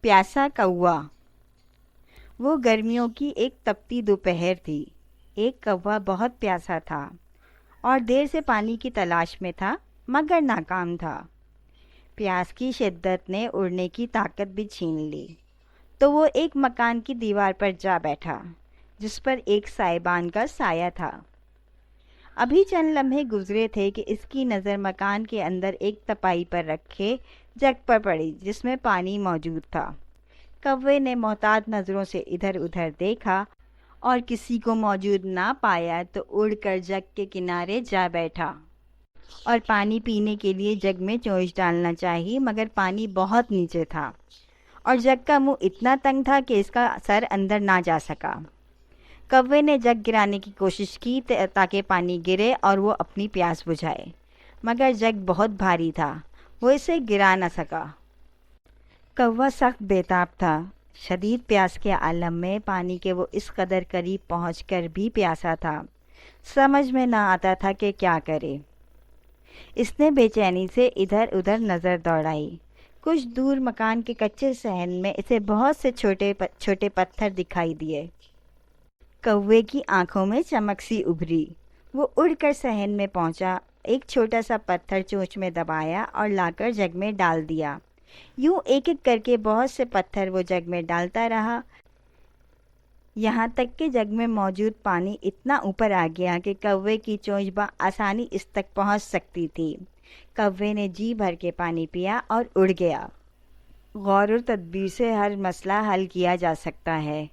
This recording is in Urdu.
پیاسا کوا۔ وہ گرمیوں کی ایک تپتی دوپہر تھی۔ ایک کوا بہت پیاسا تھا اور دیر سے پانی کی تلاش میں تھا، مگر ناکام تھا۔ پیاس کی شدت نے اڑنے کی طاقت بھی چھین لی، تو وہ ایک مکان کی دیوار پر جا بیٹھا جس پر ایک سائبان کا سایہ تھا۔ ابھی چند لمحے گزرے تھے کہ اس کی نظر مکان کے اندر ایک تپائی پر رکھے جگ پر پڑی جس میں پانی موجود تھا۔ کوے نے محتاط نظروں سے ادھر ادھر دیکھا اور کسی کو موجود نہ پایا تو اڑ کر جگ کے کنارے جا بیٹھا اور پانی پینے کے لیے جگ میں چونچ ڈالنا چاہی، مگر پانی بہت نیچے تھا اور جگ کا منہ اتنا تنگ تھا کہ اس کا سر اندر نہ جا سکا۔ کوے نے جگ گرانے کی کوشش کی تاکہ پانی گرے اور وہ اپنی پیاس بجھائے، مگر جگ بہت بھاری تھا، وہ اسے گرا نہ سکا۔ کوا سخت بے تاب تھا۔ شدید پیاس کے عالم میں پانی کے وہ اس قدر قریب پہنچ کر بھی پیاسا تھا، سمجھ میں نہ آتا تھا کہ کیا کرے۔ اس نے بے چینی سے ادھر ادھر نظر دوڑائی۔ کچھ دور مکان کے کچے صحن میں اسے بہت سے چھوٹے پتھر دکھائی دیے۔ کوے کی آنکھوں میں چمک سی ابھری۔ وہ اڑ کر صحن میں پہنچا، ایک چھوٹا سا پتھر چونچ میں دبایا اور لا کر جگ میں ڈال دیا۔ یوں ایک ایک کر کے بہت سے پتھر وہ جگ میں ڈالتا رہا، یہاں تک کہ جگ میں موجود پانی اتنا اوپر آ گیا کہ کوے کی چونچ آسانی اس تک پہنچ سکتی تھی۔ کوے نے جی بھر کے پانی پیا اور اڑ گیا۔ غور و تدبیر سے ہر مسئلہ حل کیا جا سکتا ہے۔